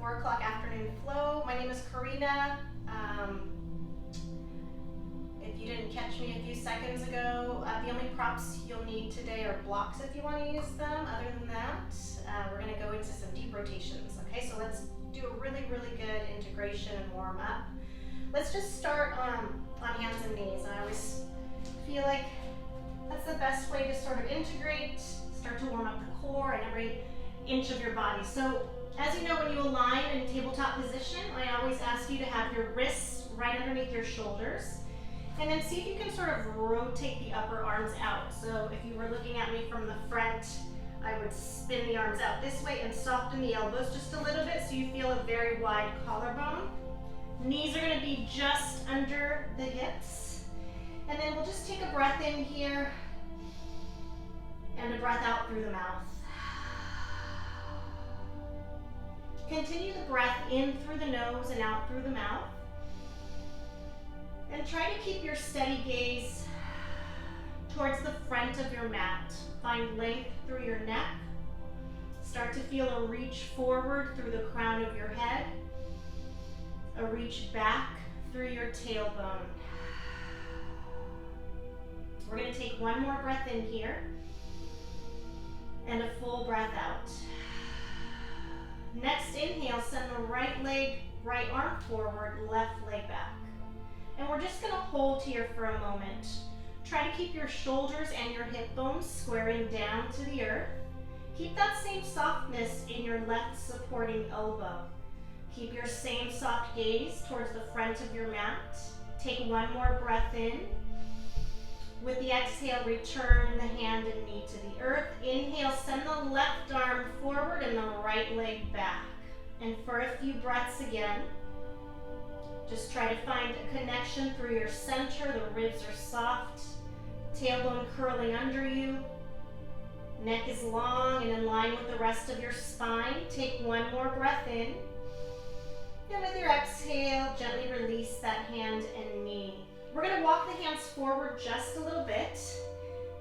4 o'clock afternoon flow. My name is Karina. If you didn't catch me a few seconds ago, the only props you'll need today are blocks if you want to use them. Other than that, we're going to go into some deep rotations. Okay, so let's do a really good integration and warm up. Let's just start on hands and knees. I always feel like that's the best way to sort of integrate, start to warm up the core and every inch of your body. So as you know, when you align in tabletop position, I always ask you to have your wrists right underneath your shoulders. And then see if you can sort of rotate the upper arms out. So if you were looking at me from the front, I would spin the arms out this way and soften the elbows just a little bit so you feel a very wide collarbone. Knees are going to be just under the hips. And then we'll just take a breath in here and a breath out through the mouth. Continue the breath in through the nose and out through the mouth. And try to keep your steady gaze towards the front of your mat. Find length through your neck. Start to feel a reach forward through the crown of your head. A reach back through your tailbone. We're going to take one more breath in here and a full breath out. Next inhale, send the right arm forward, left leg back. And we're just going to hold here for a moment. Try to keep your shoulders and your hip bones squaring down to the earth. Keep that same softness in your left supporting elbow. Keep your same soft gaze towards the front of your mat. Take one more breath in. With the exhale, return the hand and knee to the earth. Inhale, send the left arm forward and the right leg back. And for a few breaths again, just try to find a connection through your center. The ribs are soft, tailbone curling under you. Neck is long and in line with the rest of your spine. Take one more breath in. And with your exhale, gently release that hand and knee. We're going to walk the hands forward just a little bit.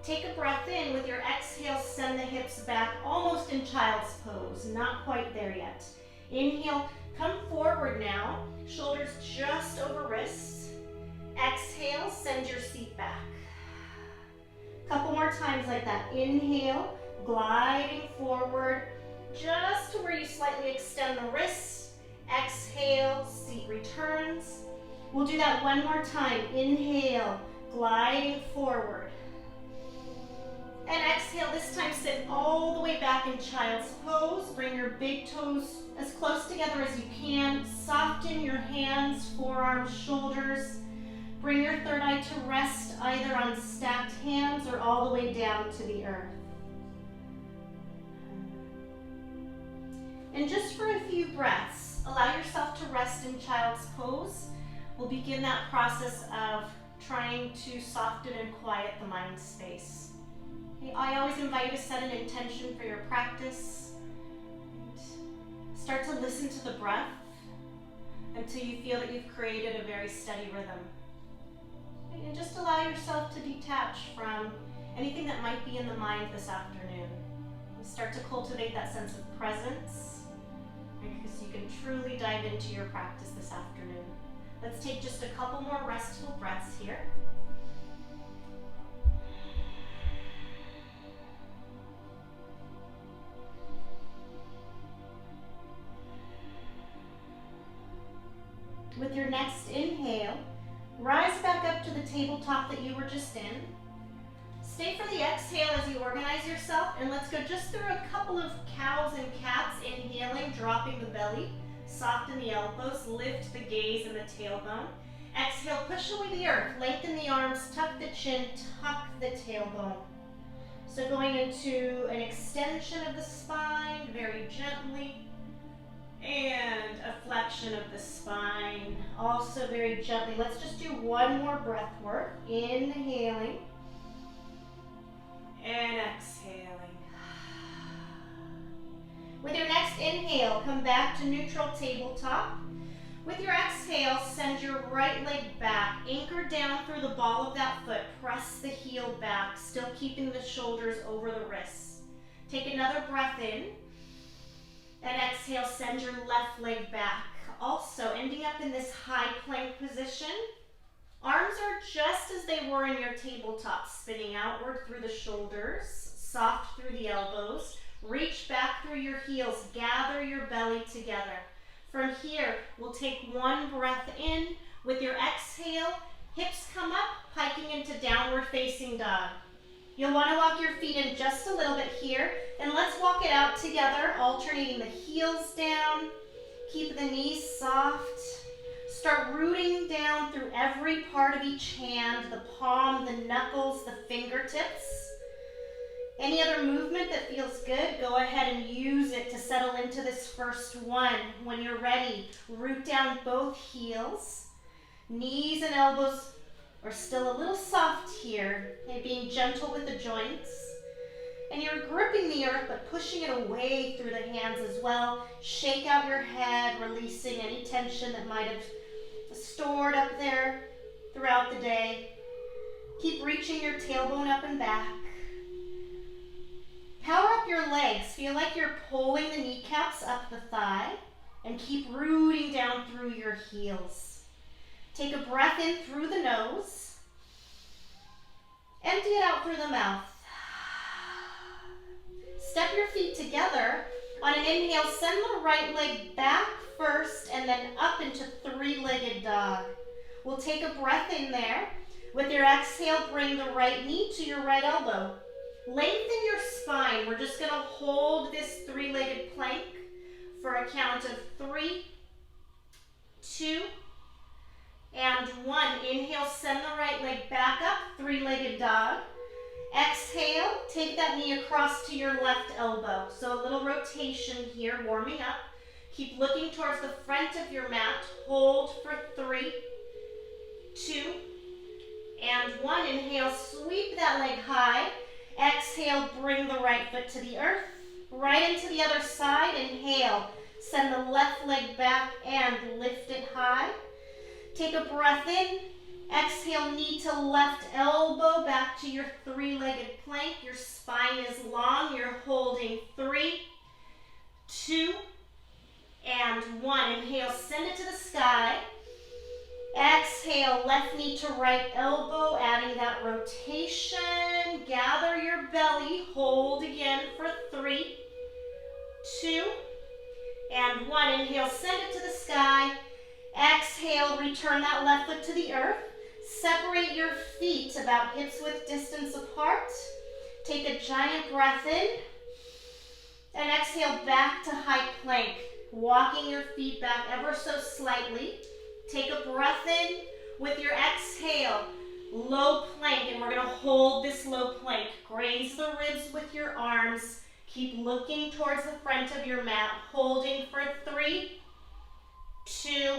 Take a breath in. With your exhale, send the hips back almost in child's pose. Not quite there yet. Inhale, come forward now. Shoulders just over wrists. Exhale, send your seat back. Couple more times like that. Inhale, gliding forward just to where you slightly extend the wrists. Exhale, seat returns. We'll do that one more time. Inhale, gliding forward. And exhale, this time sit all the way back in child's pose. Bring your big toes as close together as you can. Soften your hands, forearms, shoulders. Bring your third eye to rest either on stacked hands or all the way down to the earth. And just for a few breaths, allow yourself to rest in child's pose. We'll begin that process of trying to soften and quiet the mind space. Okay, I always invite you to set an intention for your practice. Start to listen to the breath until you feel that you've created a very steady rhythm. And just allow yourself to detach from anything that might be in the mind this afternoon. Start to cultivate that sense of presence, because you can truly dive into your practice this afternoon. Let's take just a couple more restful breaths here. With your next inhale, rise back up to the tabletop that you were just in. Stay for the exhale as you organize yourself, and let's go just through a couple of cows and cats. Inhaling, dropping the belly, soften the elbows, lift the gaze and the tailbone. Exhale, push away the earth, lengthen the arms, tuck the chin, tuck the tailbone. So going into an extension of the spine, very gently. And a flexion of the spine, also very gently. Let's just do one more breath work. Inhaling and exhaling. With your next inhale, come back to neutral tabletop. With your exhale, send your right leg back. Anchor down through the ball of that foot. Press the heel back, still keeping the shoulders over the wrists. Take another breath in. And exhale, send your left leg back. Also, ending up in this high plank position. Arms are just as they were in your tabletop, spinning outward through the shoulders, soft through the elbows. Reach back through your heels, gather your belly together. From here, we'll take one breath in. With your exhale, hips come up, hiking into downward facing dog. You'll want to walk your feet in just a little bit here, and let's walk it out together, alternating the heels down. Keep the knees soft. Start rooting down through every part of each hand, the palm, the knuckles, the fingertips. Any other movement that feels good, go ahead and use it to settle into this first one. When you're ready, root down both heels. Knees and elbows are still a little soft here, and being gentle with the joints. And you're gripping the earth, but pushing it away through the hands as well. Shake out your head, releasing any tension that might have stored up there throughout the day. Keep reaching your tailbone up and back. Power up your legs. Feel like you're pulling the kneecaps up the thigh, and keep rooting down through your heels. Take a breath in through the nose. Empty it out through the mouth. Step your feet together. On an inhale, send the right leg back first and then up into three-legged dog. We'll take a breath in there. With your exhale, bring the right knee to your right elbow. Lengthen your spine. We're just going to hold this three-legged plank for a count of 3, 2, and 1. Inhale, send the right leg back up, three-legged dog. Exhale, take that knee across to your left elbow. So a little rotation here, warming up. Keep looking towards the front of your mat. Hold for 3, 2, and 1. Inhale, sweep that leg high. Exhale, bring the right foot to the earth. Right into the other side. Inhale, send the left leg back and lift it high. Take a breath in. Exhale, knee to left elbow, back to your three-legged plank. Your spine is long. You're holding 3, 2, and 1. Inhale, send it to the sky. Exhale, left knee to right elbow, adding that rotation. Gather your belly. Hold again for 3, 2, and 1. Inhale, send it to the sky. Exhale, return that left foot to the earth. Separate your feet about hips width distance apart. Take a giant breath in. And exhale back to high plank. Walking your feet back ever so slightly. Take a breath in. With your exhale, low plank. And we're going to hold this low plank. Graze the ribs with your arms. Keep looking towards the front of your mat. Holding for 3, 2,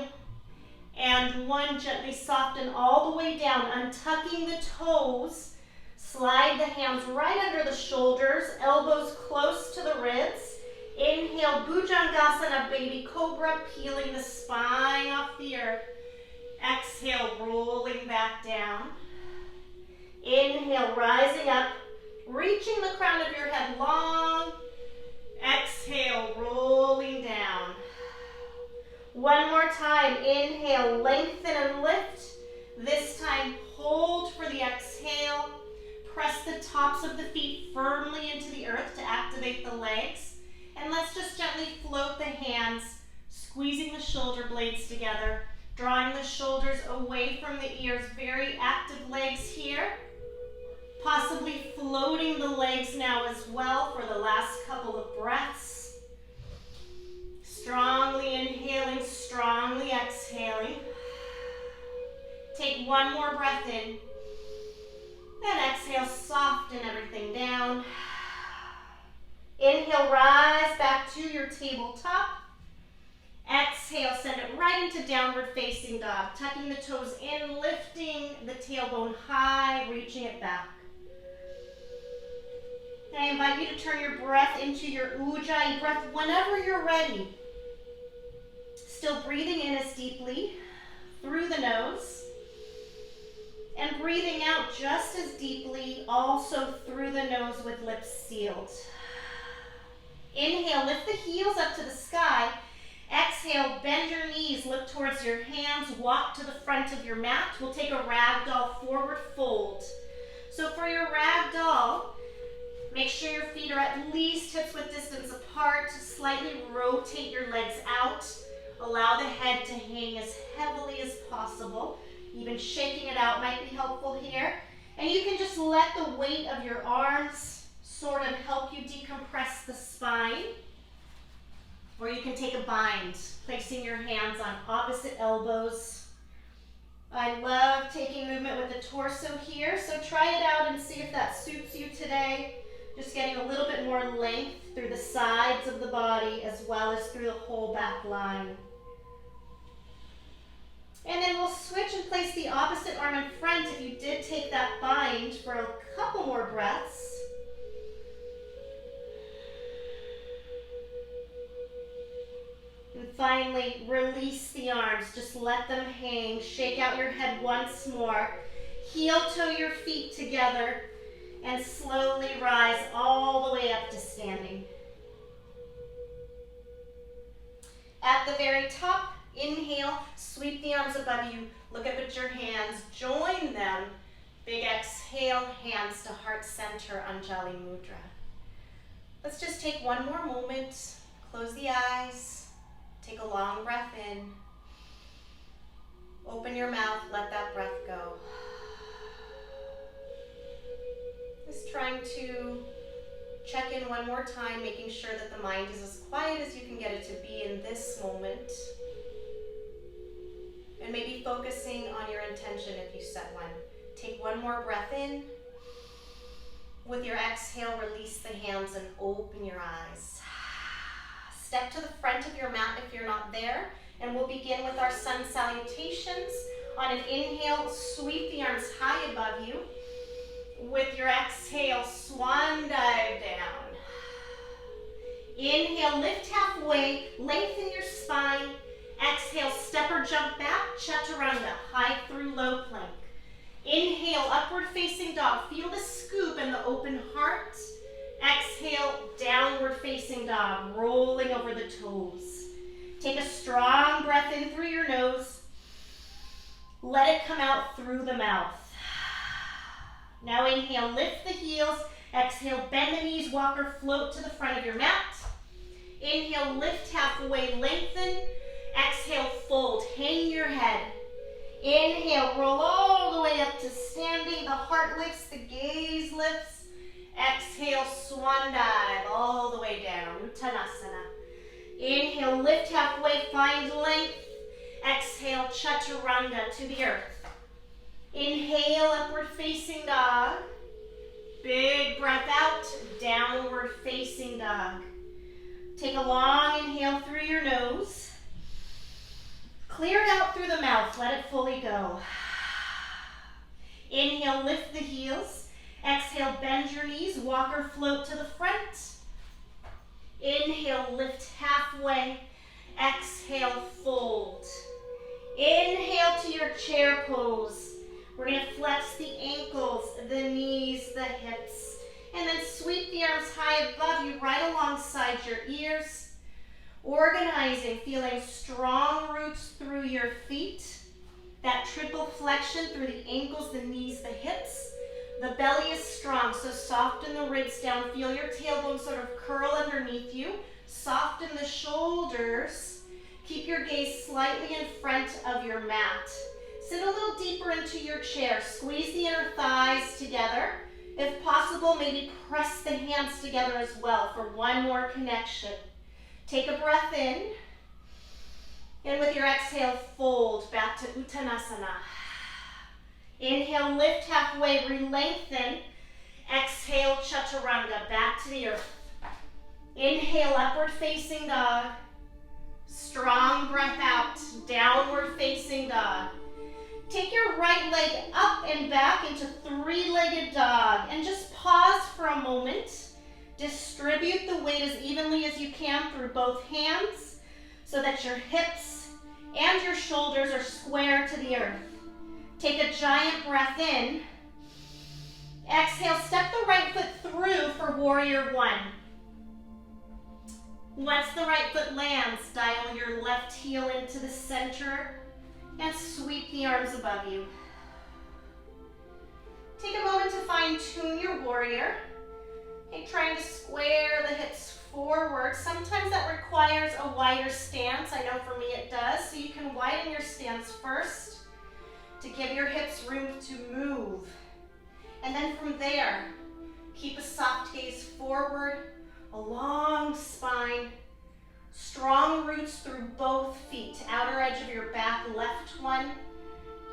and 1. Gently soften all the way down, untucking the toes. Slide the hands right under the shoulders, elbows close to the ribs. Inhale, Bhujangasana, baby cobra, peeling the spine off the earth. Exhale, rolling back down. Inhale, rising up, reaching the crown of your head long. Exhale, rolling down. One more time. Inhale, lengthen and lift. This time, hold for the exhale. Press the tops of the feet firmly into the earth to activate the legs. And let's just gently float the hands, squeezing the shoulder blades together, drawing the shoulders away from the ears. Very active legs here. Possibly floating the legs now as well for the last couple of breaths. Strongly inhaling, strongly exhaling. Take one more breath in. And exhale, soften everything down. Inhale, rise back to your tabletop. Exhale, send it right into downward facing dog. Tucking the toes in, lifting the tailbone high, reaching it back. And I invite you to turn your breath into your Ujjayi breath whenever you're ready. Still breathing in as deeply through the nose. And breathing out just as deeply, also through the nose with lips sealed. Inhale, lift the heels up to the sky. Exhale, bend your knees, look towards your hands, walk to the front of your mat. We'll take a ragdoll forward fold. So for your ragdoll, make sure your feet are at least hips-width distance apart. Slightly rotate your legs out. Allow the head to hang as heavily as possible. Even shaking it out might be helpful here. And you can just let the weight of your arms sort of help you decompress the spine. Or you can take a bind, placing your hands on opposite elbows. I love taking movement with the torso here, so try it out and see if that suits you today. Just getting a little bit more length through the sides of the body as well as through the whole back line. And then we'll switch and place the opposite arm in front if you did take that bind for a couple more breaths. And finally, release the arms. Just let them hang. Shake out your head once more. Heel toe your feet together and slowly rise all the way up to standing. At the very top, inhale, sweep the arms above you. Look up at your hands. Join them. Big exhale, hands to heart center, Anjali Mudra. Let's just take one more moment. Close the eyes. Take a long breath in. Open your mouth, let that breath go. Just trying to check in one more time, making sure that the mind is as quiet as you can get it to be in this moment. And maybe focusing on your intention if you set one. Take one more breath in. With your exhale, release the hands and open your eyes. Step to the front of your mat if you're not there, and we'll begin with our sun salutations. On an inhale, sweep the arms high above you. With your exhale, swan dive down. Inhale, lift halfway, lengthen your spine. Exhale, step or jump back, chaturanga, high through low plank. Inhale, upward facing dog. Feel the scoop and the open heart. Exhale, downward facing dog, rolling over the toes. Take a strong breath in through your nose. Let it come out through the mouth. Now inhale, lift the heels. Exhale, bend the knees, walk or float to the front of your mat. Inhale, lift halfway, lengthen. Exhale, fold, hang your head. Inhale, roll all the way up to standing. The heart lifts, the gaze lifts. Exhale, swan dive all the way down, Uttanasana. Inhale, lift halfway, find length. Exhale, chaturanga to the earth. Inhale, upward facing dog. Big breath out, downward facing dog. Take a long inhale through your nose. Clear it out through the mouth, let it fully go. Inhale, lift the heels. Exhale, bend your knees, walk or float to the front. Inhale, lift halfway. Exhale, fold. Inhale to your chair pose. We're going to flex the ankles, the knees, the hips, and then sweep the arms high above you, right alongside your ears. Organizing, feeling strong roots through your feet. That triple flexion through the ankles, the knees, the hips. The belly is strong, so soften the ribs down. Feel your tailbone sort of curl underneath you. Soften the shoulders. Keep your gaze slightly in front of your mat. Sit a little deeper into your chair. Squeeze the inner thighs together. If possible, maybe press the hands together as well for one more connection. Take a breath in. And with your exhale, fold back to Uttanasana. Inhale, lift halfway, re-lengthen. Exhale, chaturanga, back to the earth. Inhale, upward facing dog. Strong breath out, downward facing dog. Take your right leg up and back into three-legged dog and just pause for a moment. Distribute the weight as evenly as you can through both hands so that your hips and your shoulders are square to the earth. Take a giant breath in. Exhale, step the right foot through for warrior one. Once the right foot lands, dial your left heel into the center and sweep the arms above you. Take a moment to fine-tune your warrior. Okay, trying to square the hips forward. Sometimes that requires a wider stance. I know for me it does. So you can widen your stance first to give your hips room to move. And then from there, keep a soft gaze forward, a long spine, strong roots through both feet, outer edge of your back, left one,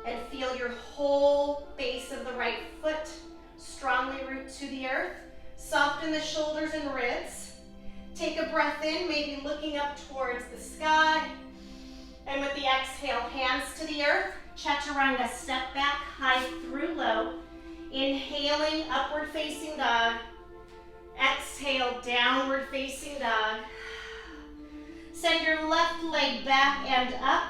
and feel your whole base of the right foot strongly root to the earth. Soften the shoulders and ribs. Take a breath in, maybe looking up towards the sky. And with the exhale, hands to the earth. Chaturanga, step back, high through low. Inhaling, upward facing dog. Exhale, downward facing dog. Send your left leg back and up.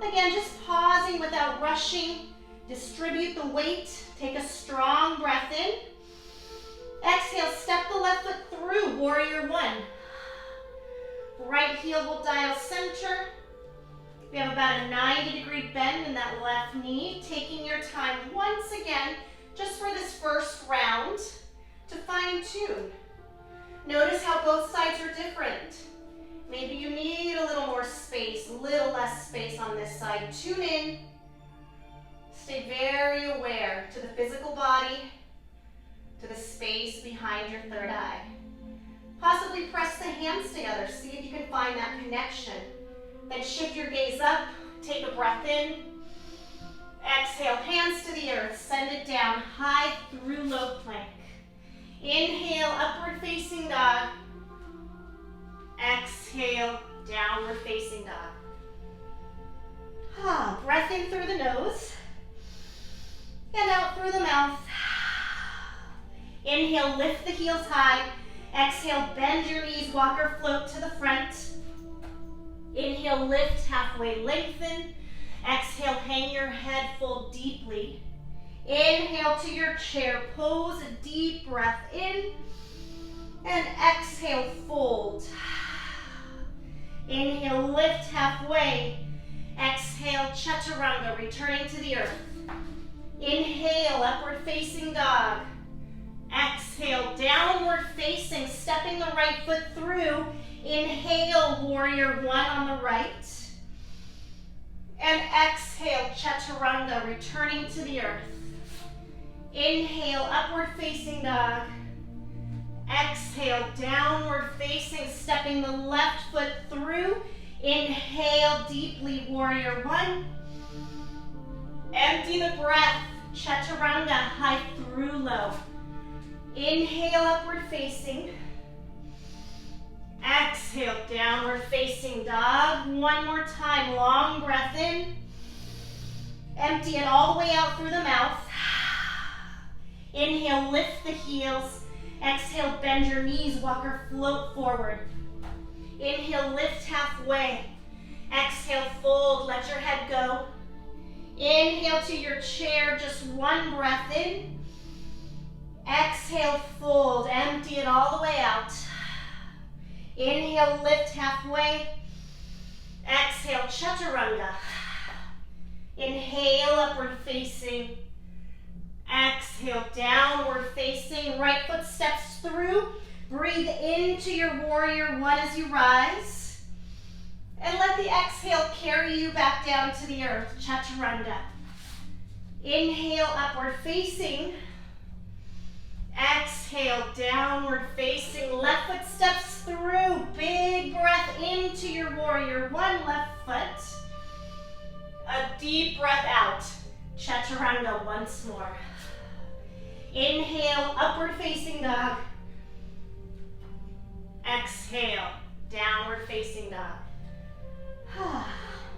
Again, just pausing without rushing. Distribute the weight. Take a strong breath in. Exhale, step the left foot through, warrior one. Right heel will dial center. We have about a 90-degree bend in that left knee. Taking your time once again, just for this first round, to fine tune. Notice how both sides are different. Maybe you need a little more space, a little less space on this side. Tune in. Stay very aware to the physical body, to the space behind your third eye. Possibly press the hands together. See if you can find that connection. Then shift your gaze up. Take a breath in. Exhale, hands to the earth. Send it down, high through low plank. Inhale, upward facing dog. Exhale, downward facing dog. Breath in through the nose and out through the mouth. Inhale, lift the heels high. Exhale, bend your knees, walk or float to the front. Inhale, lift, halfway lengthen. Exhale, hang your head, fold deeply. Inhale to your chair pose, a deep breath in. And exhale, fold. Inhale, lift halfway. Exhale, chaturanga, returning to the earth. Inhale, upward facing dog. Exhale, downward facing, stepping the right foot through. Inhale, warrior one on the right. And exhale, chaturanga, returning to the earth. Inhale, upward facing dog. Exhale, downward facing, stepping the left foot through. Inhale deeply, warrior one. Empty the breath, chaturanga, high through low. Inhale, upward facing. Exhale, downward facing dog. One more time, long breath in. Empty it all the way out through the mouth. Inhale, lift the heels. Exhale, bend your knees, walk or float forward. Inhale, lift halfway. Exhale, fold, let your head go. Inhale to your chair, just one breath in. Exhale, fold, empty it all the way out. Inhale, lift halfway. Exhale, chaturanga. Inhale, upward facing. Exhale, downward facing. Right foot steps through. Breathe into your warrior one as you rise. And let the exhale carry you back down to the earth, chaturanga. Inhale, upward facing. Exhale, downward facing. Left foot steps through. Big breath into your warrior one, left foot. A deep breath out. Chaturanga once more. Inhale, upward facing dog. Exhale, downward facing dog.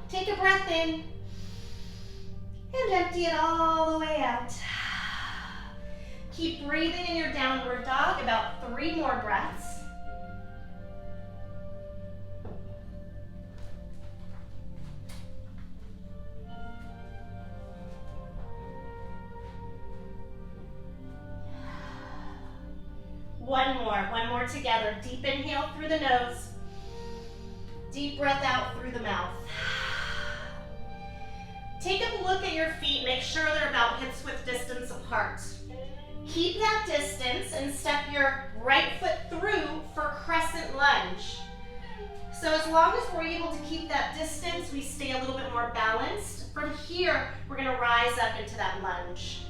Take a breath in and empty it all the way out. Keep breathing in your downward dog, about 3 more breaths. One more together. Deep inhale through the nose. Deep breath out through the mouth. Take a look at your feet. Make sure they're about hips width distance apart. Keep that distance and step your right foot through for crescent lunge. So as long as we're able to keep that distance, we stay a little bit more balanced. From here, we're gonna rise up into that lunge.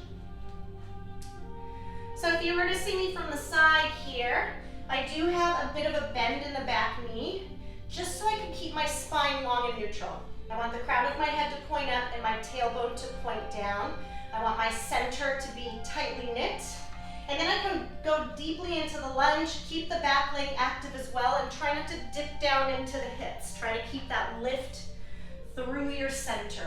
So if you were to see me from the side here, I do have a bit of a bend in the back knee, just so I can keep my spine long and neutral. I want the crown of my head to point up and my tailbone to point down. I want my center to be tightly knit. And then I can go deeply into the lunge, keep the back leg active as well, and try not to dip down into the hips. Try to keep that lift through your center.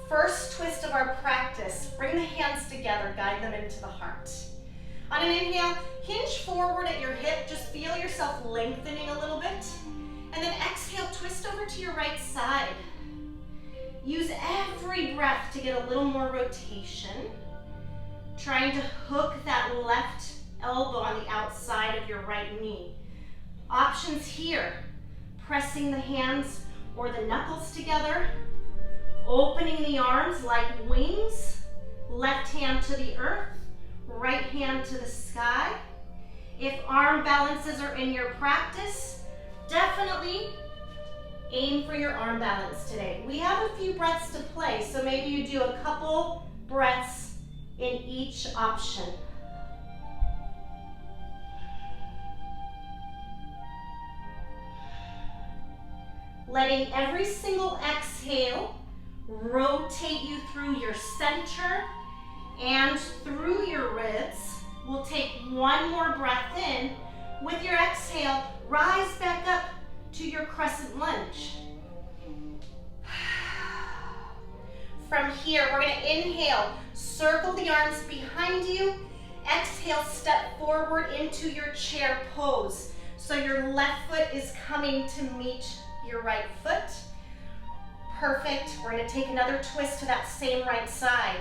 First twist of our practice, bring the hands together, guide them into the heart. On an inhale, hinge forward at your hip, just feel yourself lengthening a little bit. And then exhale, twist over to your right side. Use every breath to get a little more rotation. Trying to hook that left elbow on the outside of your right knee. Options here, pressing the hands or the knuckles together, opening the arms like wings, left hand to the earth, right hand to the sky. If arm balances are in your practice, definitely aim for your arm balance today. We have a few breaths to play, so maybe you do a couple breaths in each option. Letting every single exhale rotate you through your center and through your ribs. We'll take one more breath in. With your exhale, rise back up to your crescent lunge. From here, we're gonna inhale, circle the arms behind you. Exhale, step forward into your chair pose. So your left foot is coming to meet your right foot. Perfect. We're gonna take another twist to that same right side.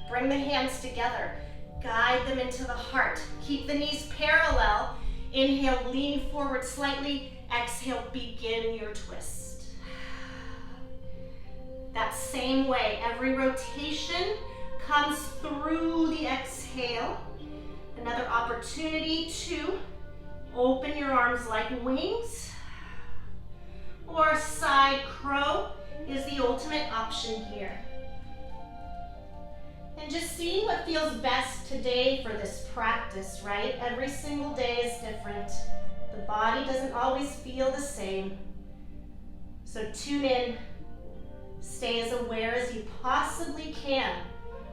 Bring the hands together. Guide them into the heart. Keep the knees parallel. Inhale, lean forward slightly. Exhale, begin your twist. That same way, every rotation comes through the exhale. Another opportunity to open your arms like wings, or side crow is the ultimate option here. And just seeing what feels best today for this practice, right? Every single day is different. The body doesn't always feel the same. So tune in, stay as aware as you possibly can.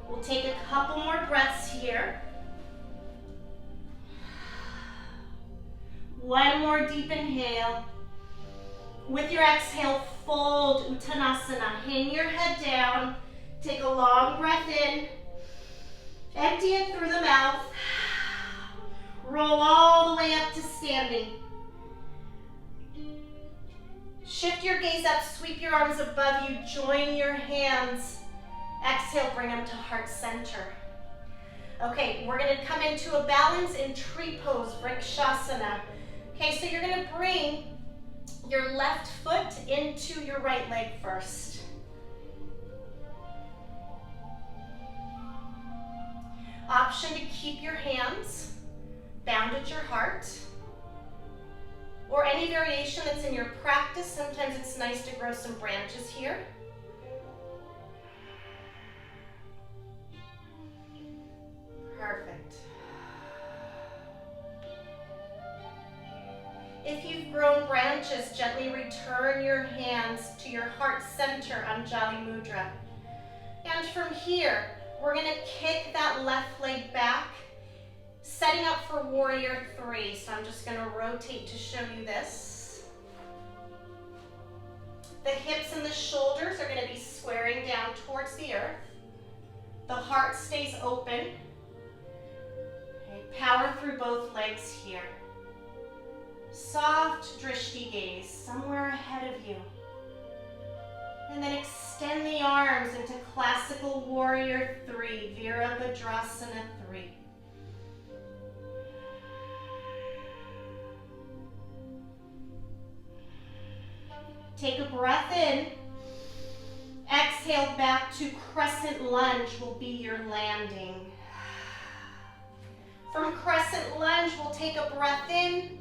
We'll take a couple more breaths here. One more deep inhale. With your exhale, fold Uttanasana. Hang your head down. Take a long breath in. Empty it through the mouth. Roll all the way up to standing. Shift your gaze up, sweep your arms above you, join your hands. Exhale, bring them to heart center. Okay, we're gonna come into a balance in tree pose, Vrikshasana. Okay, so you're gonna bring your left foot into your right leg first. Option to keep your hands bound at your heart, or any variation that's in your practice. Sometimes it's nice to grow some branches here. Perfect. If you've grown branches, gently return your hands to your heart center, Anjali Mudra. And from here, we're gonna kick that left leg back, setting up for warrior three. So I'm just gonna rotate to show you this. The hips and the shoulders are gonna be squaring down towards the earth. The heart stays open. Okay, power through both legs here. Soft drishti gaze, somewhere ahead of you. And then extend the arms into classical warrior three, Virabhadrasana 3. Take a breath in. Exhale back to crescent lunge will be your landing. From crescent lunge, we'll take a breath in.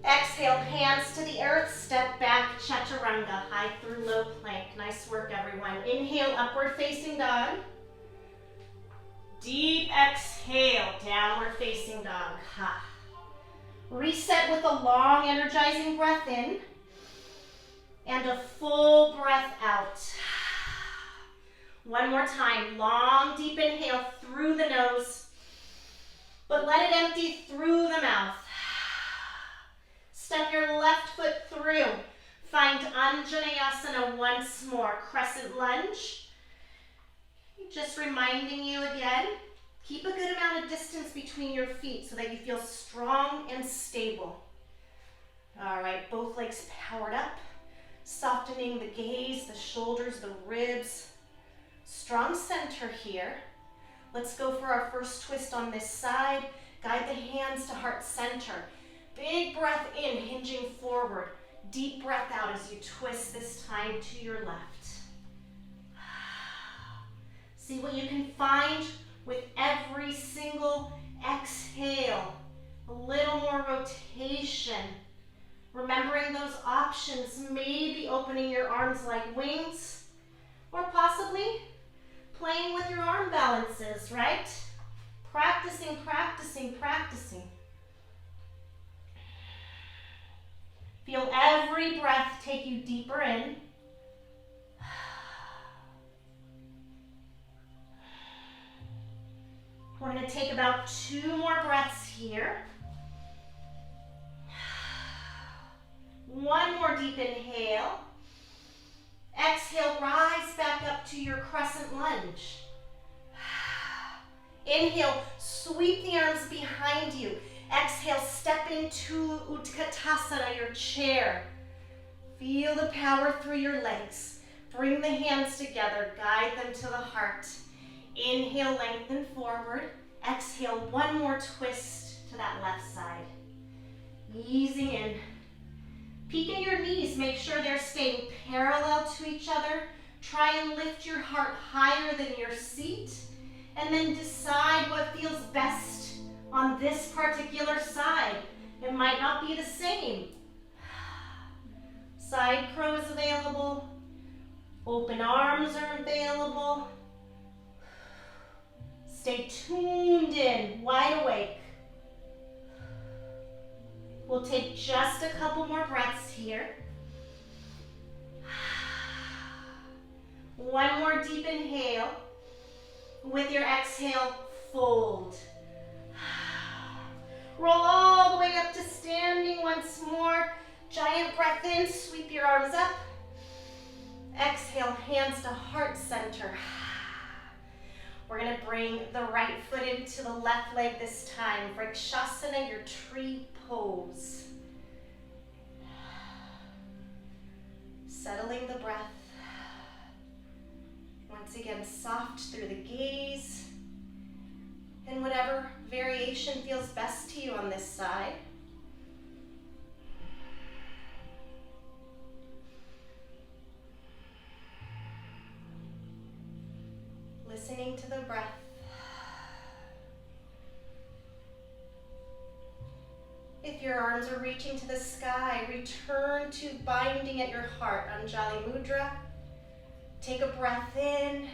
Exhale, hands to the earth, step back, chaturanga, high through low plank. Nice work, everyone. Inhale, upward facing dog. Deep exhale, downward facing dog. Ha. Reset with a long, energizing breath in and a full breath out. One more time, long, deep inhale through the nose, but let it empty through the mouth. Step your left foot through. Find Anjaneyasana once more. Crescent lunge. Just reminding you again, keep a good amount of distance between your feet so that you feel strong and stable. All right, both legs powered up. Softening the gaze, the shoulders, the ribs. Strong center here. Let's go for our first twist on this side. Guide the hands to heart center. Big breath in, hinging forward. Deep breath out as you twist this time to your left. See what you can find with every single exhale. A little more rotation. Remembering those options, maybe opening your arms like wings, or possibly playing with your arm balances, right? Practicing, practicing, practicing. Feel every breath take you deeper in. We're going to take about 2 more breaths here. 1 more deep inhale. Exhale, rise back up to your crescent lunge. Inhale, sweep the arms behind you. Exhale, step into Utkatasana, your chair. Feel the power through your legs. Bring the hands together, guide them to the heart. Inhale, lengthen forward. Exhale, 1 more twist to that left side. Easing in. Peek at your knees, make sure they're staying parallel to each other. Try and lift your heart higher than your seat. And then decide what feels best on this particular side. It might not be the same. Side crow is available. Open arms are available. Stay tuned in, wide awake. We'll take just a couple more breaths here. 1 more deep inhale. With your exhale, fold. Roll all the way up to standing once more. Giant breath in, sweep your arms up. Exhale, hands to heart center. We're going to bring the right foot into the left leg this time. Vrikshasana, your tree pose. Settling the breath. Once again, soft through the gaze. And whatever variation feels best to you on this side. Listening to the breath. If your arms are reaching to the sky, return to binding at your heart, Anjali Mudra. Take a breath in.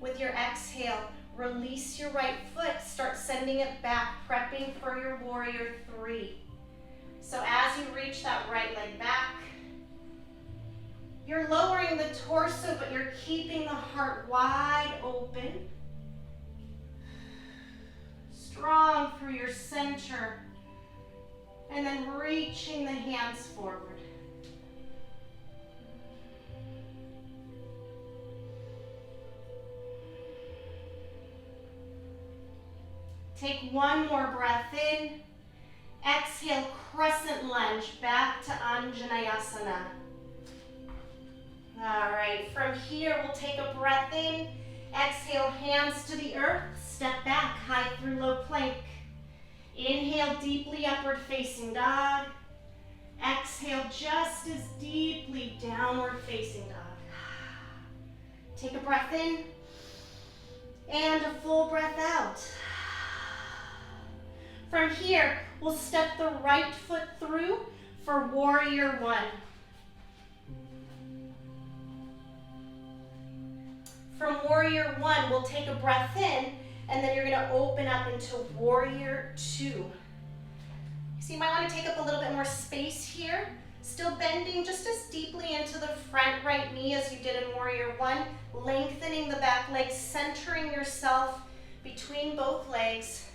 With your exhale, release your right foot. Start sending it back, prepping for your warrior 3. So as you reach that right leg back, you're lowering the torso, but you're keeping the heart wide open. Strong through your center. And then reaching the hands forward. Take 1 more breath in. Exhale, crescent lunge back to Anjaneyasana. All right, from here we'll take a breath in. Exhale, hands to the earth. Step back, high through low plank. Inhale deeply, upward facing dog. Exhale. exhale just as deeply, downward facing dog. Take a breath in and a full breath out. From here, we'll step the right foot through for warrior one. From warrior one, we'll take a breath in, and then you're gonna open up into warrior two. So you might wanna take up a little bit more space here, still bending just as deeply into the front right knee as you did in warrior one, lengthening the back leg, centering yourself between both legs,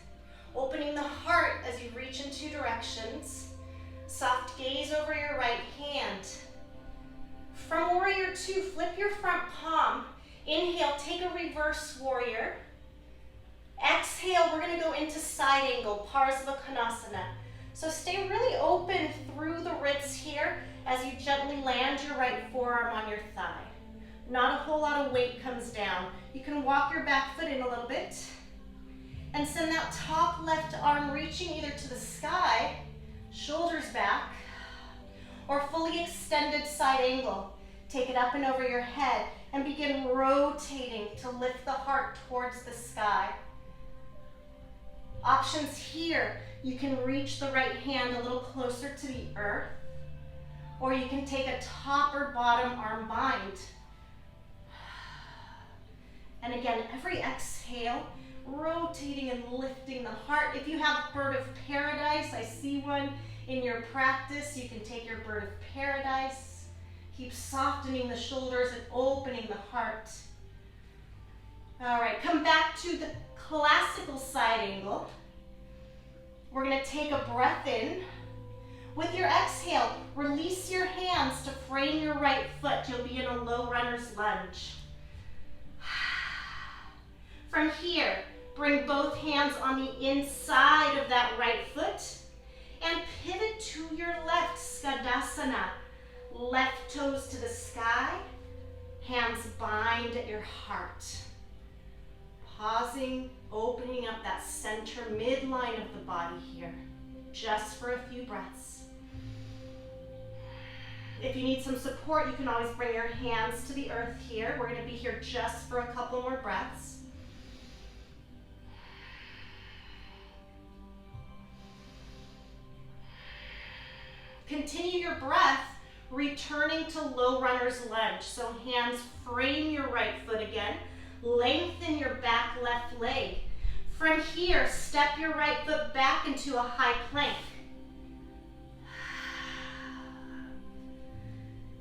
opening the heart as you reach in two directions, soft gaze over your right hand. From warrior two, flip your front palm. Inhale, take a reverse warrior. Exhale, we're gonna go into side angle, Parsvakonasana. So stay really open through the ribs here as you gently land your right forearm on your thigh. Not a whole lot of weight comes down. You can walk your back foot in a little bit and send that top left arm reaching either to the sky, shoulders back, or fully extended side angle. Take it up and over your head and begin rotating to lift the heart towards the sky. Options here, you can reach the right hand a little closer to the earth, or you can take a top or bottom arm bind. And again, every exhale, rotating and lifting the heart. If you have bird of paradise, I see one in your practice, you can take your bird of paradise. Keep softening the shoulders and opening the heart. All right, come back to the classical side angle. We're gonna take a breath in. With your exhale, release your hands to frame your right foot. You'll be in a low runner's lunge. From here, bring both hands on the inside of that right foot and pivot to your left, Skadasana. Left toes to the sky, hands bind at your heart. Pausing, opening up that center midline of the body here, just for a few breaths. If you need some support, you can always bring your hands to the earth here. We're gonna be here just for a couple more breaths. Continue your breath, returning to low runner's lunge. So hands frame your right foot again. Lengthen your back left leg. From here, step your right foot back into a high plank.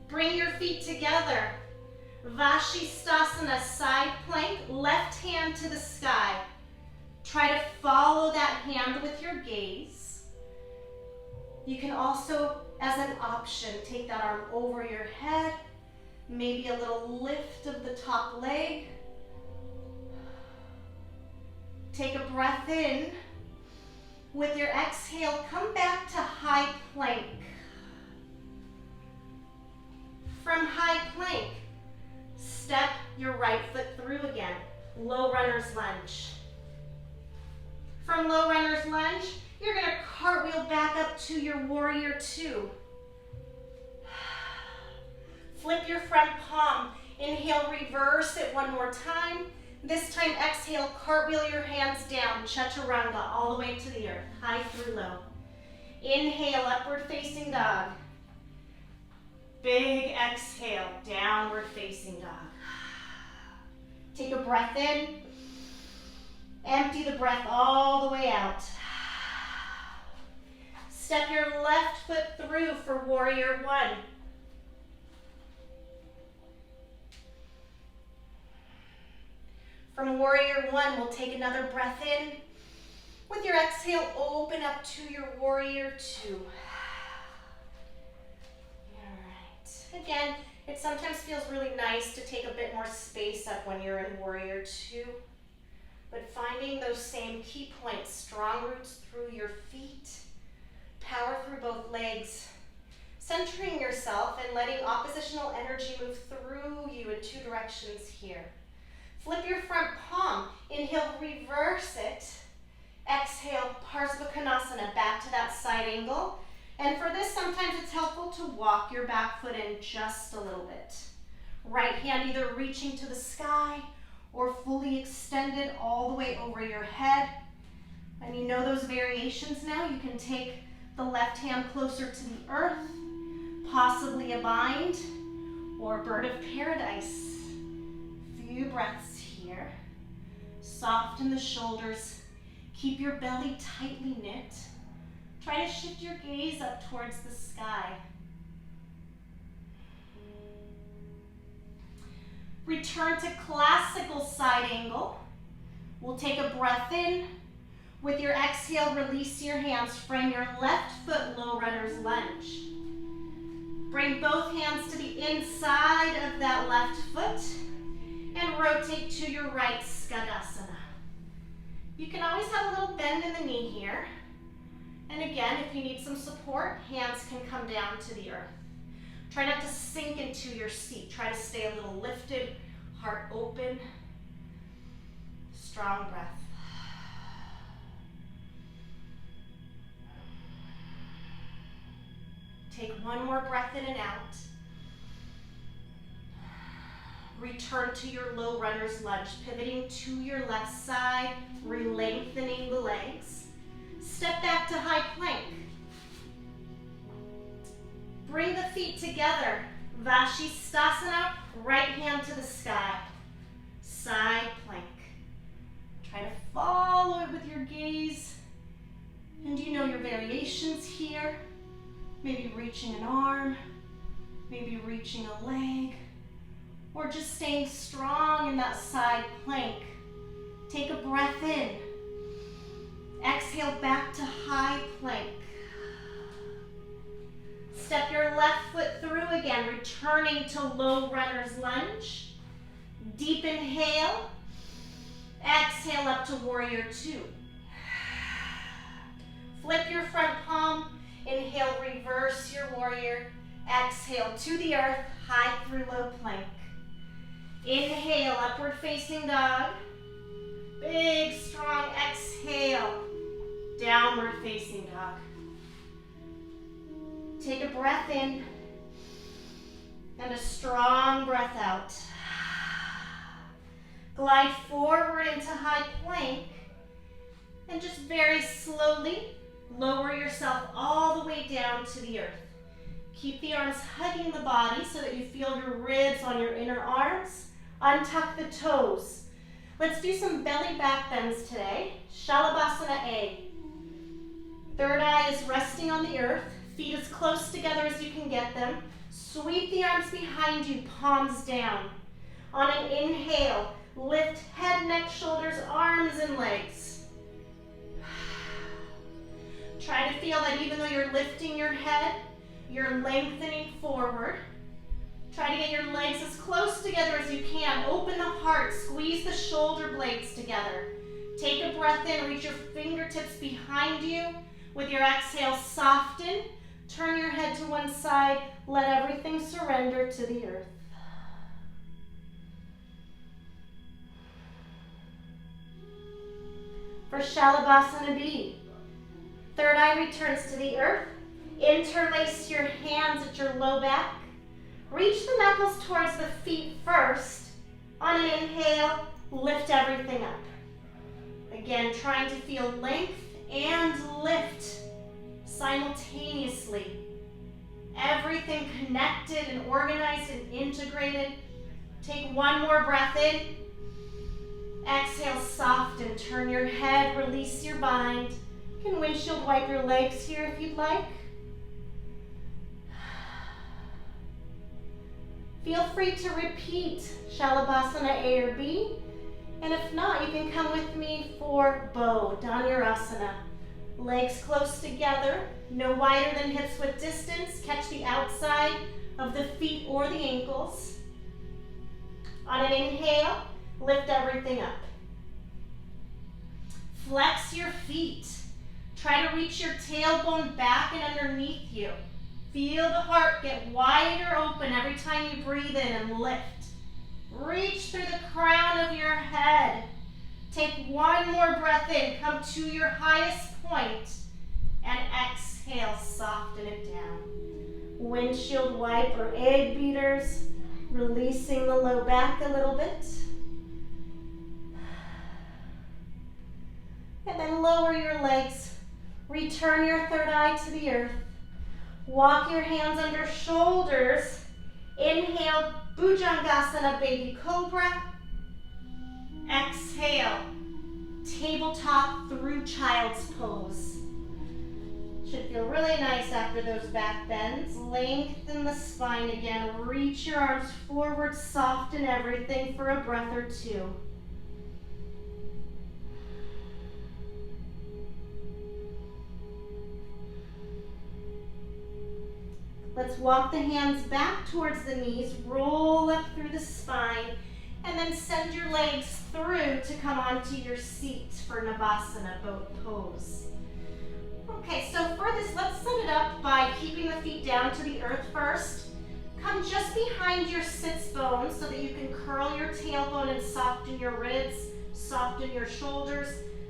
Bring your feet together. Vashisthasana, side plank, left hand to the sky. Try to follow that hand with your gaze. You can also, as an option, take that arm over your head, maybe a little lift of the top leg. Take a breath in. With your exhale, come back to high plank. From high plank, step your right foot through again, low runner's lunge. From low runner's lunge, you're gonna cartwheel back up to your warrior two. Flip your front palm. Inhale, reverse it one more time. This time, exhale, cartwheel your hands down, chaturanga, all the way to the earth, high through low. Inhale, upward facing dog. Big exhale, downward facing dog. Take a breath in. Empty the breath all the way out. Step your left foot through for warrior one. From warrior one, we'll take another breath in. With your exhale, open up to your warrior two. All right. Again, it sometimes feels really nice to take a bit more space up when you're in warrior two. But finding those same key points, strong roots through your feet, power through both legs, centering yourself and letting oppositional energy move through you in two directions here. Flip your front palm. Inhale, reverse it. Exhale, Parsvakonasana, back to that side angle. And for this, sometimes it's helpful to walk your back foot in just a little bit. Right hand either reaching to the sky or fully extended all the way over your head. And you know those variations now. You can take the left hand closer to the earth, possibly a bind or bird of paradise. Few breaths here. Soften the shoulders. Keep your belly tightly knit. Try to shift your gaze up towards the sky. Return to classical side angle. We'll take a breath in. With your exhale, release your hands. Frame your left foot low runner's lunge. Bring both hands to the inside of that left foot and rotate to your right, Skadasana. You can always have a little bend in the knee here. And again, if you need some support, hands can come down to the earth. Try not to sink into your seat. Try to stay a little lifted, heart open. Strong breath. Take one more breath in and out. Return to your low runner's lunge, pivoting to your left side, re-lengthening the legs. Step back to high plank. Bring the feet together. Vashisthasana, right hand to the sky. Side plank. Try to follow it with your gaze. And you know your variations here. Maybe reaching an arm, maybe reaching a leg, or just staying strong in that side plank. Take a breath in. Exhale back to high plank. Step your left foot through again, returning to low runner's lunge. Deep inhale. Exhale up to warrior two. Flip your front palm. Inhale, reverse your warrior. Exhale to the earth, high through low plank. Inhale, upward facing dog. Big, strong exhale, downward facing dog. Take a breath in and a strong breath out. Glide forward into high plank and just very slowly lower yourself all the way down to the earth. Keep the arms hugging the body so that you feel your ribs on your inner arms. Untuck the toes. Let's do some belly back bends today. Shalabhasana A. Third eye is resting on the earth. Feet as close together as you can get them. Sweep the arms behind you, palms down. On an inhale, lift head, neck, shoulders, arms, and legs. Try to feel that even though you're lifting your head, you're lengthening forward. Try to get your legs as close together as you can. Open the heart, squeeze the shoulder blades together. Take a breath in, reach your fingertips behind you. With your exhale, soften. Turn your head to one side. Let everything surrender to the earth. For Shalabhasana B, third eye returns to the earth. Interlace your hands at your low back. Reach the knuckles towards the feet first. On an inhale, lift everything up. Again, trying to feel length and lift simultaneously. Everything connected and organized and integrated. Take one more breath in. Exhale, soften. Turn your head, release your bind. You can windshield wipe your legs here if you'd like. Feel free to repeat Shalabhasana A or B. And if not, you can come with me for bow, Dhanurasana. Legs close together, no wider than hips width distance. Catch the outside of the feet or the ankles. On an inhale, lift everything up. Flex your feet. Try to reach your tailbone back and underneath you. Feel the heart get wider open every time you breathe in and lift. Reach through the crown of your head. Take one more breath in. Come to your highest point. And exhale, soften it down. Windshield wiper, egg beaters, releasing the low back a little bit. And then lower your legs. Return your third eye to the earth. Walk your hands under shoulders. Inhale, Bhujangasana, baby cobra. Exhale, tabletop through child's pose. Should feel really nice after those back bends. Lengthen the spine again. Reach your arms forward, soften everything for a breath or two. Let's walk the hands back towards the knees, roll up through the spine, and then send your legs through to come onto your seat for Navasana, boat pose. Okay, so for this, let's set it up by keeping the feet down to the earth first. Come just behind your sits bones so that you can curl your tailbone and soften your ribs, soften your shoulders.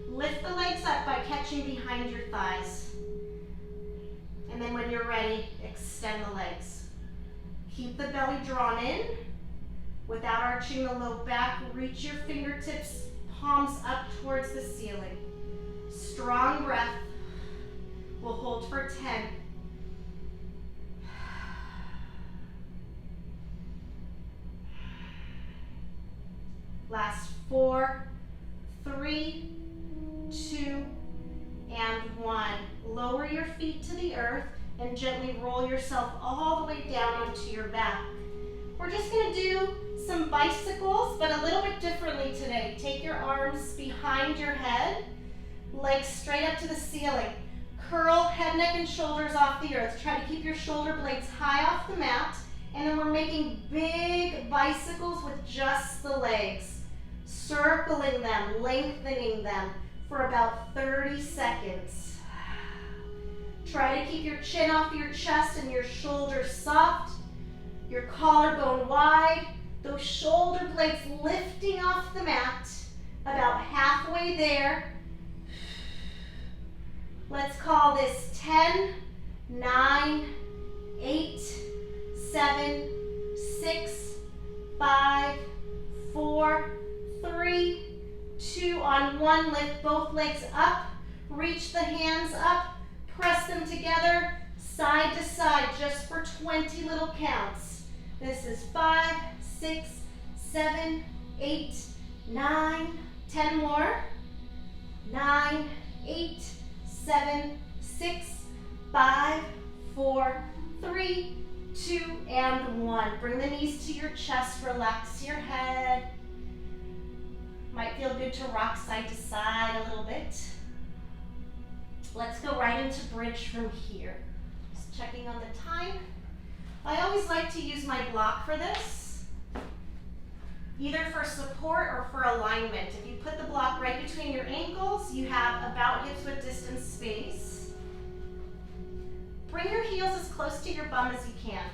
Lift the legs up by catching behind your thighs. And then when you're ready, extend the legs. Keep the belly drawn in without arching the low back. Reach your fingertips, palms up towards the ceiling. Strong breath. We'll hold for 10. Last 4, 3, 2, and 1. Lower your feet to the earth and gently roll yourself all the way down onto your back. We're just going to do some bicycles, but a little bit differently today. Take your arms behind your head, legs straight up to the ceiling. Curl head, neck, and shoulders off the earth. Try to keep your shoulder blades high off the mat. And then we're making big bicycles with just the legs. Circling them, lengthening them for about 30 seconds. Try to keep your chin off your chest and your shoulders soft. Your collarbone wide. Those shoulder blades lifting off the mat. About halfway there. Let's call this 10, 9, 8, 7, 6, 5, 4, 3, 2. On 1, lift both legs up. Reach the hands up. Press them together, side to side, just for 20 little counts. This is 5, 6, 7, 8, 9, 10 more. 9, 8, 7, 6, 5, 4, 3, 2, and 1. Bring the knees to your chest, relax your head. Might feel good to rock side to side a little bit. Let's go right into bridge from here. Just checking on the time. I always like to use my block for this, either for support or for alignment. If you put the block right between your ankles, you have about hips width distance space. Bring your heels as close to your bum as you can.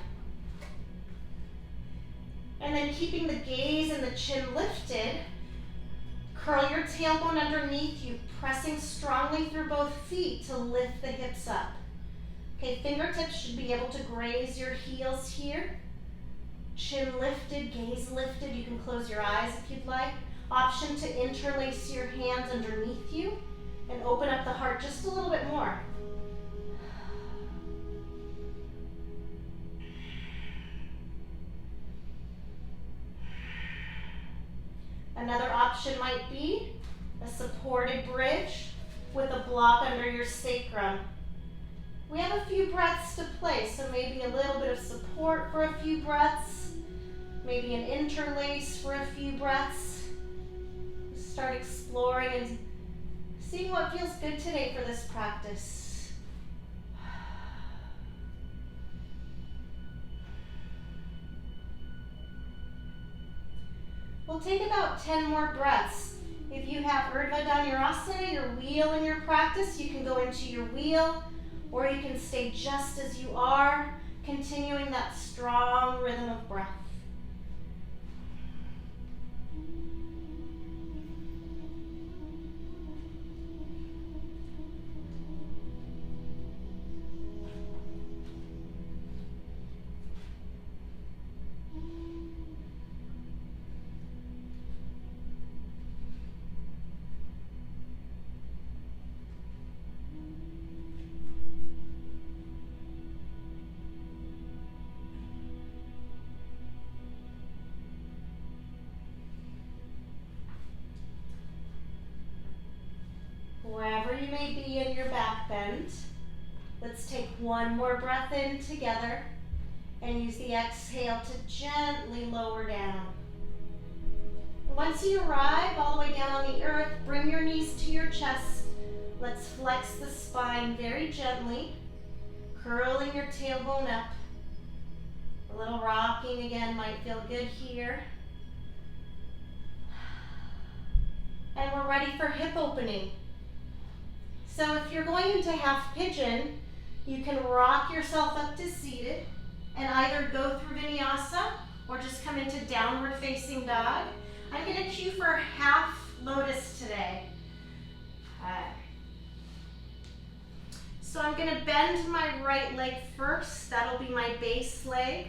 And then keeping the gaze and the chin lifted, curl your tailbone underneath you, pressing strongly through both feet to lift the hips up. Okay, fingertips should be able to graze your heels here. Chin lifted, gaze lifted. You can close your eyes if you'd like. Option to interlace your hands underneath you and open up the heart just a little bit more. Another option might be a supported bridge with a block under your sacrum. We have a few breaths to play, so maybe a little bit of support for a few breaths, maybe an interlace for a few breaths. Start exploring and seeing what feels good today for this practice. We'll take about 10 more breaths. If you have Urdhva Dhanurasana, your wheel in your practice, you can go into your wheel, or you can stay just as you are, continuing that strong rhythm of breath. you may be in your back bend. Let's take one more breath in together and use the exhale to gently lower down. Once you arrive all the way down on the earth, bring your knees to your chest. Let's flex the spine very gently, curling your tailbone up. A little rocking again might feel good here. And we're ready for hip opening. So if you're going into half pigeon, you can rock yourself up to seated and either go through vinyasa or just come into downward facing dog. I'm going to cue for half lotus today. So I'm going to bend my right leg first. That'll be my base leg.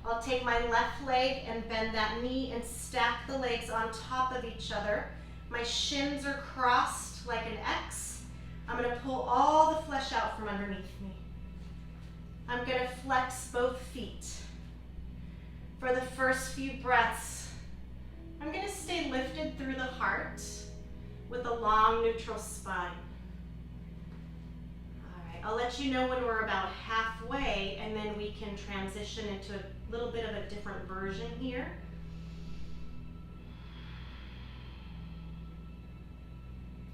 I'll take my left leg and bend that knee and stack the legs on top of each other. My shins are crossed like an X. I'm going to pull all the flesh out from underneath me. I'm going to flex both feet. For the first few breaths, I'm going to stay lifted through the heart with a long neutral spine. All right, I'll let you know when we're about halfway, and then we can transition into a little bit of a different version here.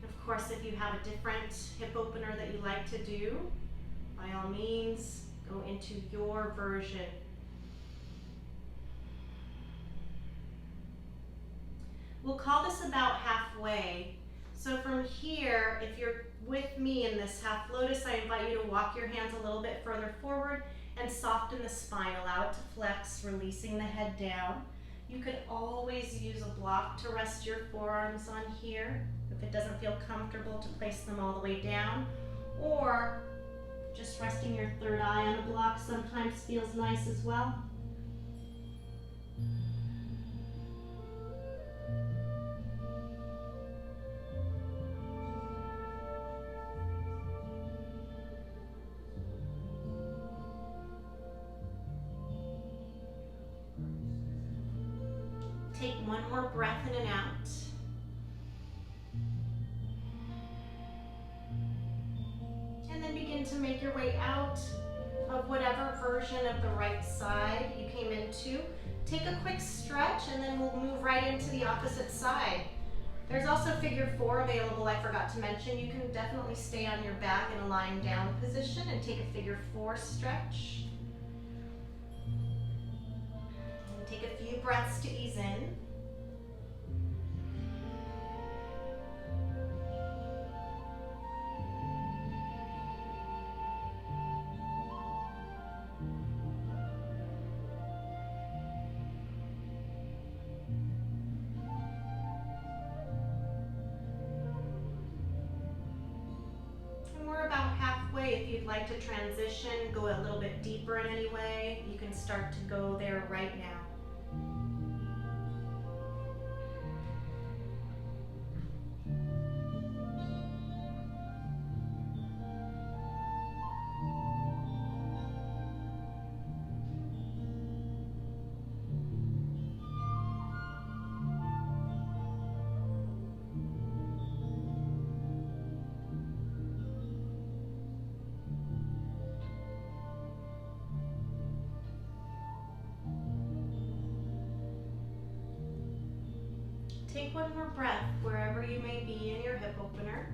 Of course, if you have a different hip opener that you like to do, by all means, go into your version. We'll call this about halfway. So from here, if you're with me in this half lotus, I invite you to walk your hands a little bit further forward and soften the spine. Allow it to flex, releasing the head down. You could always use a block to rest your forearms on here if it doesn't feel comfortable to place them all the way down, or just resting your third eye on a block sometimes feels nice as well. Take one more breath in and out. And then begin to make your way out of whatever version of the right side you came into. Take a quick stretch and then we'll move right into the opposite side. There's also figure 4 available, I forgot to mention. You can definitely stay on your back in a lying down position and take a figure 4 stretch. Take a few breaths to ease in. And we're about halfway. If you'd like to transition, go a little bit deeper in any way, you can start to go there right now. Take one more breath wherever you may be in your hip opener.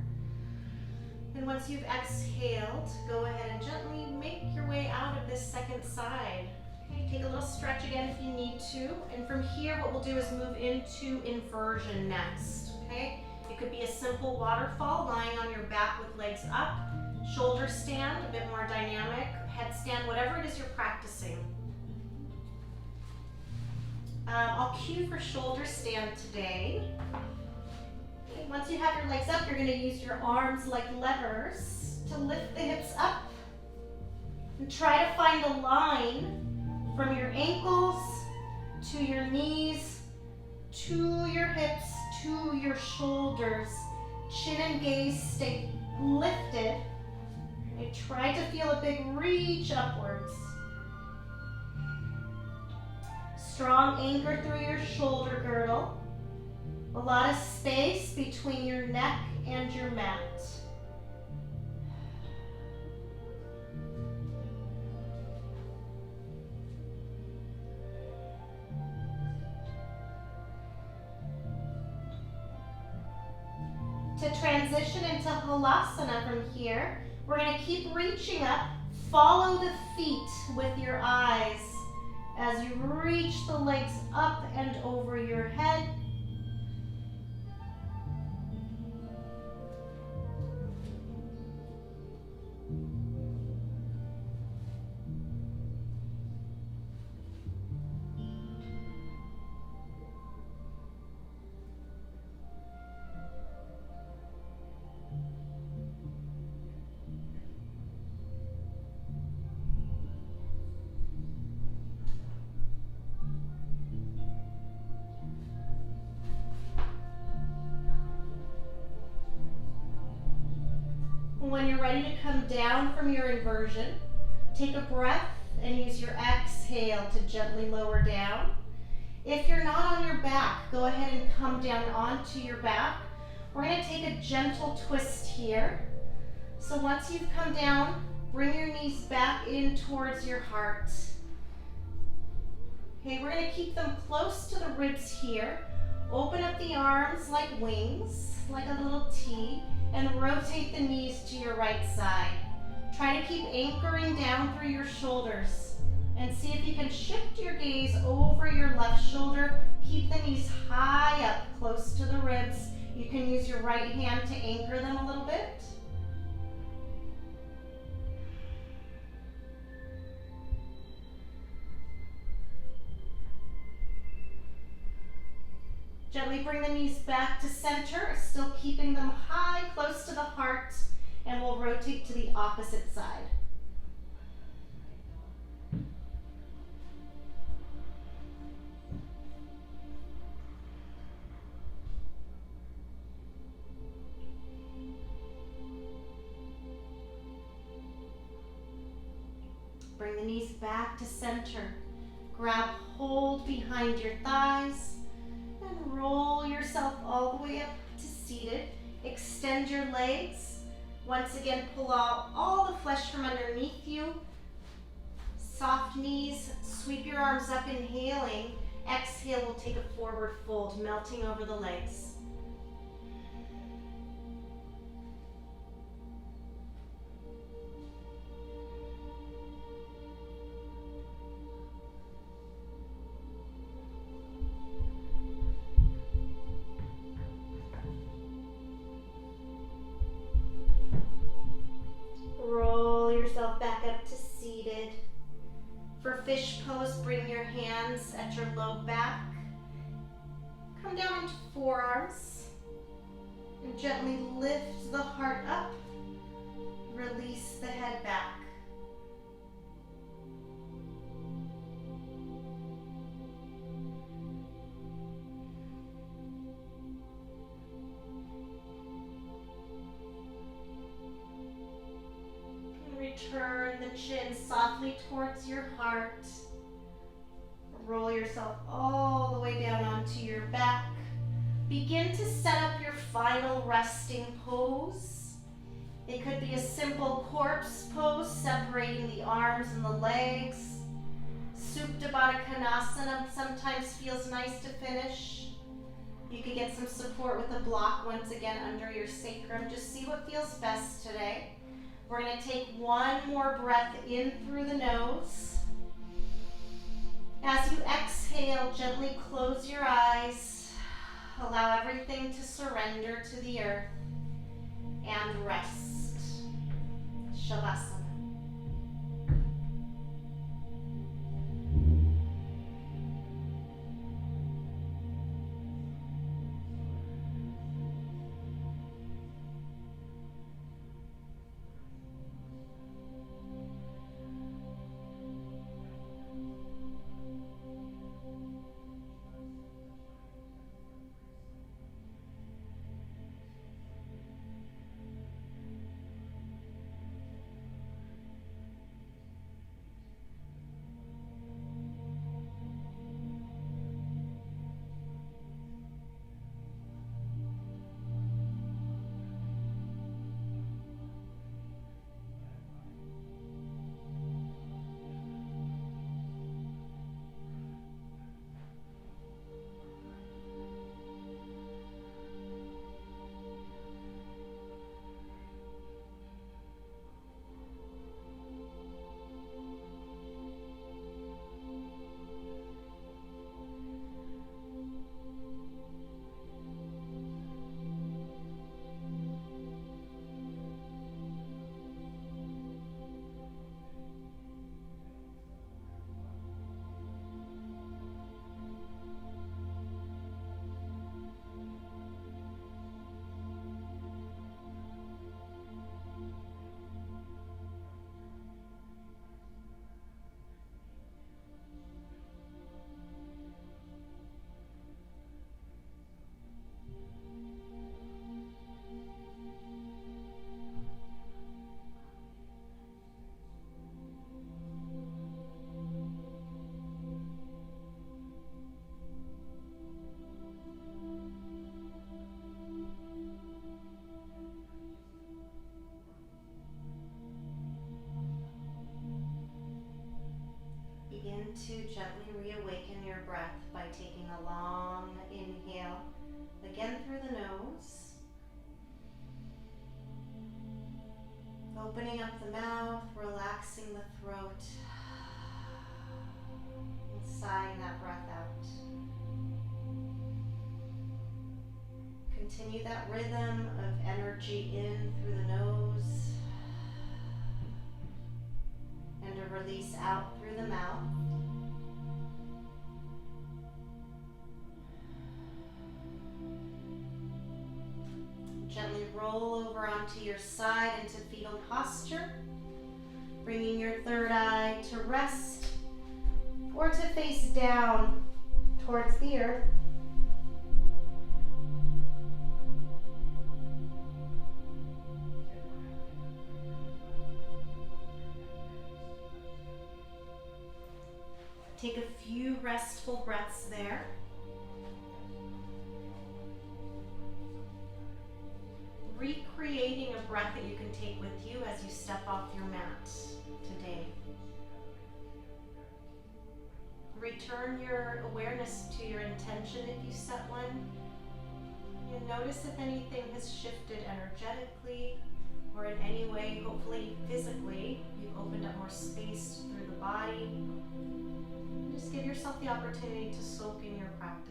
And once you've exhaled, go ahead and gently make your way out of this second side. Okay, take a little stretch again if you need to. And from here, what we'll do is move into inversion next. Okay, it could be a simple waterfall, lying on your back with legs up, shoulder stand, a bit more dynamic, headstand, whatever it is you're practicing. I'll cue for shoulder stand today. Okay, once you have your legs up, you're going to use your arms like levers to lift the hips up. And try to find a line from your ankles to your knees, to your hips, to your shoulders. Chin and gaze stay lifted. And try to feel a big reach upwards. Strong anchor through your shoulder girdle. A lot of space between your neck and your mat. To transition into Halasana from here, we're going to keep reaching up. Follow the feet with your eyes as you reach the legs up and over your head. When you're ready to come down from your inversion, take a breath and use your exhale to gently lower down. If you're not on your back, go ahead and come down onto your back. We're going to take a gentle twist here. So once you've come down, bring your knees back in towards your heart. Okay, we're going to keep them close to the ribs here. Open up the arms like wings, like a little T, and rotate the knees to your right side. Try to keep anchoring down through your shoulders and see if you can shift your gaze over your left shoulder. Keep the knees high up, close to the ribs. You can use your right hand to anchor them a little bit. Gently bring the knees back to center, still keeping them high, close to the heart, and we'll rotate to the opposite side. Bring the knees back to center. Grab hold behind your thighs. And roll yourself all the way up to seated. Extend your legs. Once again, pull out all the flesh from underneath you. Soft knees, sweep your arms up, inhaling. Exhale, we'll take a forward fold, melting over the legs. Roll yourself back up to seated. For fish pose, bring your hands at your low back. Come down into forearms and gently lift the heart up. Release the head back. Turn the chin softly towards your heart. Roll yourself all the way down onto your back. Begin to set up your final resting pose. It could be a simple corpse pose, separating the arms and the legs. Supta Baddha Konasana sometimes feels nice to finish. You can get some support with a block once again under your sacrum. Just see what feels best today. We're going to take one more breath in through the nose. As you exhale, gently close your eyes. Allow everything to surrender to the earth and rest. Shavasana. Opening up the mouth, relaxing the throat, and sighing that breath out. Continue that rhythm of energy in through the nose and a release out through the mouth. Gently roll over onto your side into fetal posture, bringing your third eye to rest or to face down towards the earth. Take a few restful breaths there. Recreating a breath that you can take with you as you step off your mat today. Return your awareness to your intention if you set one. And notice if anything has shifted energetically or in any way, hopefully physically, you've opened up more space through the body. Just give yourself the opportunity to soak in your practice.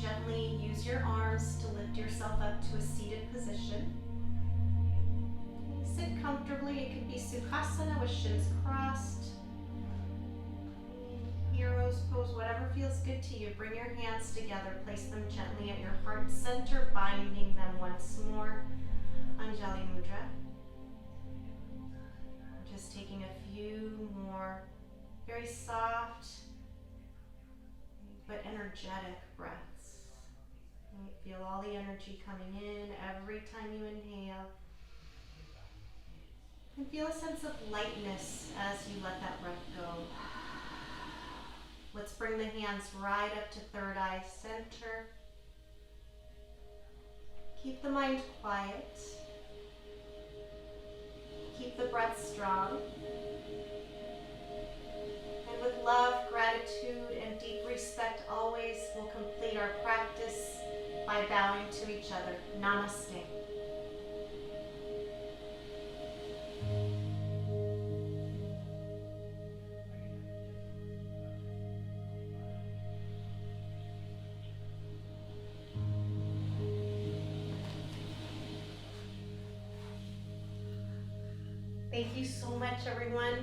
Gently use your arms to lift yourself up to a seated position. Sit comfortably. It could be Sukhasana with shins crossed, hero's pose, whatever feels good to you. Bring your hands together. Place them gently at your heart center, binding them once more. Anjali Mudra. Just taking a few more very soft but energetic breaths. Feel all the energy coming in every time you inhale. And feel a sense of lightness as you let that breath go. Let's bring the hands right up to third eye center. Keep the mind quiet. Keep the breath strong. And with love, gratitude, and deep respect always, we'll complete our practice by bowing to each other. Namaste. Thank you so much, everyone.